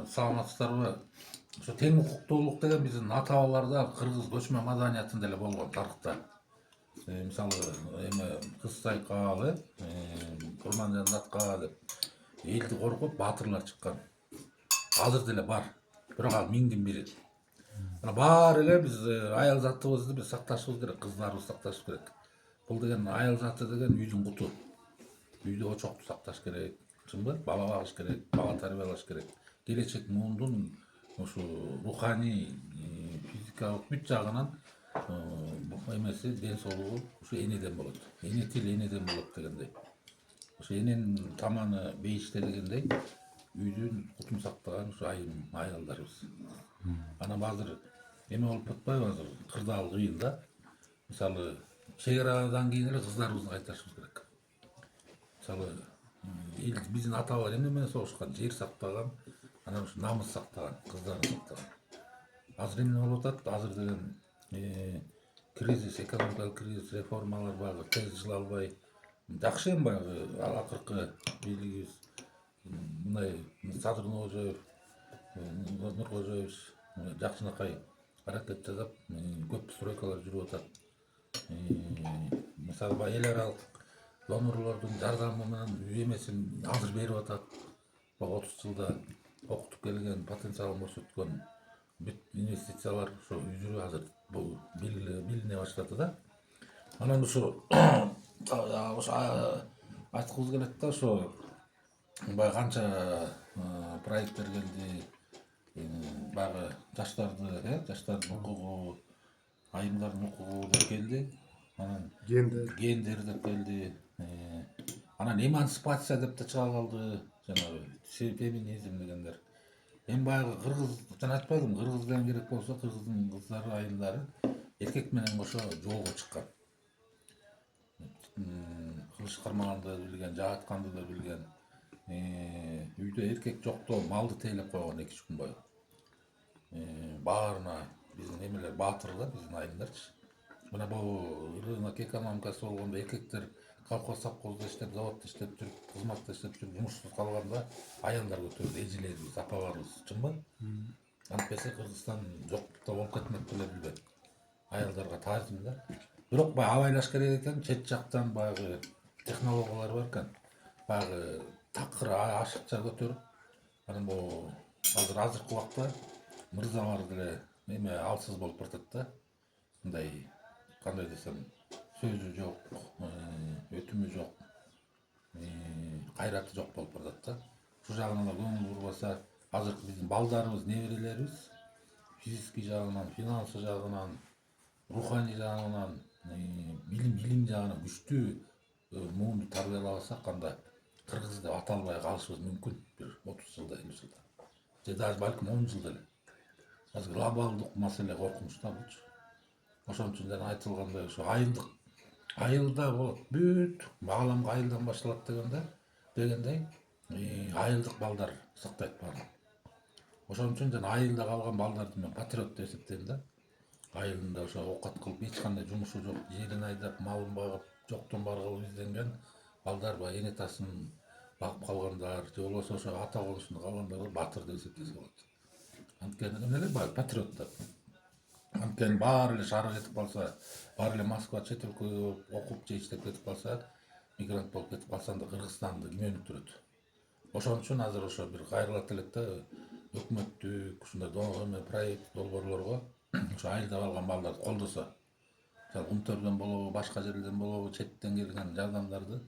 саламатсыздарбы? Ошо тең укуктуулук деген биздин ата бабаларда кыргыз көчмө маданиятында эле болгон тарыхта. Мисалы эме кыз сайкалы, Курманжан датка деп элди коргоп баатырлар чыккан. Азыр деле бар. Бирок ал миңдин бири. Мына баары эле биз аял затыбызды биз сакташыбыз керек, кыздарыбызды сакташыбыз керек. Бул деген аял заты деген үйдүн куту. Үйдө очокту сакташ керек, чынбы? Бала багыш керек, бала тарбиялаш керек. Келечек муундун ушу руханий, физикалык бүт жагынан эмеси, ден соолугу ушу энеден болот. Эне тил энеден болот дегендей. Ошо эненин таманы бейиште дегендей, үйдүн кутун сактаган ушу айым аялдарыбыз. Анан азыр эме болуп атпайбы азыр кырдаал кыйын да. Мисалы чек арадан кийин эле кыздарыбызды кайтарышыбыз керек. Мисалы биздин ата бабалар эмне менен согушкан? Жер сактаган, анан ушу намыс сактаган, кыздарын сактаган. Азыр эмне болуп атат? Азыр деген кризис, экономикалык кризис, реформалар баягы тез жыла албай, жакшы эми баягы акыркы бийлигибиз мындай Садыр Ноожоев, Нуркожоевич жакшынакай аракет жасап, көп стройкалар жүрүп атат. Мисалы баягы эл аралык донорлордун жардамы менен үй эмесин азыр берип атат. 30 жылда окутуп келген, потенциалын көрсөткөн бүт инвестициялар ошо жүрүп азыр бул билине баштады да. Анан ошо айткыбыз келет да, ошо баягы канча проекттер келди. Баягы жаштардын укугу, айымдардын укугу деп келди. Анан гендер деп келди. Анан эмансипация деп да чыга калды. Жанагы феминизм дегендер. Эми баягы кыргыз, жана айтпадымбы, кыргыз деген керек болсо, кыргыздын кыздары, айылдары эркек менен кошо жолго чыккан. Кылыч кармаганды да билген, жаа атканды да билген. Үйдө эркек жокто малды тейлеп койгон 2-3 күн бою. Баарына биздин эмелер баатыр да, биздин айымдарчы. Мына бул рынок экономикасы болгондо эркектер колхоз совхоздо иштеп, заводдо иштеп жүрүп, кызматта иштеп жүрүп, жумушсуз калганда аялдар көтөрдү, эжелерибиз, апаларыбыз, чынбы? Антпесе Кыргызстан жоктукта болуп кетмек беле билбейм. Аялдарга таазим да. Бирок баягы абайлаш керек экен, чет жактан баягы технологиялар бар экен. Баягы такыр ашыкча көтөрүп, анан бул азыркы убакта мырзалар деле эме алсыз болуп баратат да. Мындай кандай десем, сөзү жок, өтүмү жок, кайраты жок болуп баратат да. Ушул жагына да көңүл бурбаса, азыркы биздин балдарыбыз, неберелерибиз физический жагынан, финансы жагынан, руханий жагынан, билим жагынан күчтүү муунду тарбиялабасак, анда кыргыз деп аталбай калышыбыз мүмкүн бир 30 жылда, 50 жылда. Же даже балким 10 жылда эле. Азыр глобалдык маселе коркунуч да булчу. Ошон үчүн жана айтылгандай ошо айылда болот. Бүт бааламга айылдан башталат дегендей, айылдык балдар сактайт баарын. Ошон үчүн жана айылда калган балдарды мен патриот деп эсептейм да. Айылында ошо оокат кылып, эч кандай жумушу жок, жерин айдап, малын багып, жоктон бар кылып изденген балдар, баягы эне тасын багып калгандар, же болбосо ошо ата конушунда калгандар батыр деп эсептесе болот. Анткени эмнелер баягы патриоттор. Анткени баары эле шаарга кетип калса, баары эле Москва, чет өлкөгө окуп же иштеп кетип калса, мигрант болуп кетип калса, анда Кыргызстанды ким өнүктүрөт? Ошон үчүн азыр ошо бир кайрылат элек да, өкмөттүк ушундай проект долбоорлорго ошо айылда калган балдарды колдосо. Мисалы Кумтөрдөн болобу, башка жерлерден болобу, четтен келген жардамдарды,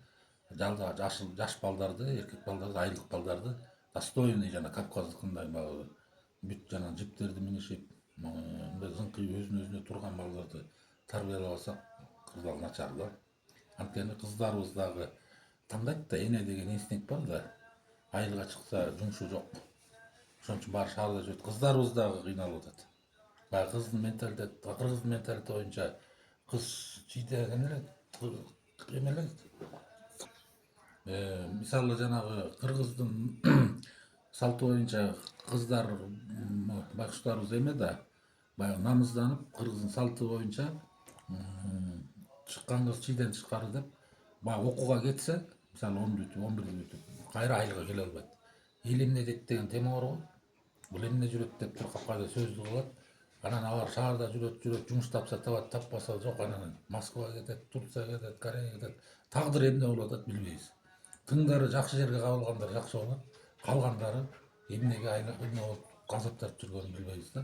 жаш балдарды, эркек балдарды, айылдык балдарды достойный жана Кавказдыкындай баягы бүт жана жиптерди минишип, мындай зыңкый өзүнө турган балдарды тарбиялабасак, кырдаал начар да. Анткени кыздарыбыз дагы тандайт да, эне деген инстинкт бар да. Айылга чыкса жумушу жок. Ошон үчүн баары шаарда жүрөт. Кыздарыбыз дагы кыйналып атат. Баягы кыргыздын менталитети боюнча кыз чийдеген эле. Мисалы жанагы кыргыздын салты боюнча кыздар, байкуштарыбыз эме да, баягы намызданып, кыргыздын салты боюнча чыккан кыз чийден тышкары деп, баягы окууга кетсе, мисалы 10 бүтүп, 11 бүтүп, кайра айылга келе албайт. Эл эмне дейт деген тема бар го. бул эмне жүрөт деп туруп капкайда сөздү кылат. Анан алар шаарда жүрөт, жумуш тапса табат, таппаса жок. Анан Москвага кетет, Турцияга кетет, Кореяга кетет. Тагдыры эмне болуп атат билбейбиз. Тыңдары жакшы жерге кабылгандар жакшы болот, калгандары эмнеге эмне болуп газаптанып жүргөнүн билбейбиз да.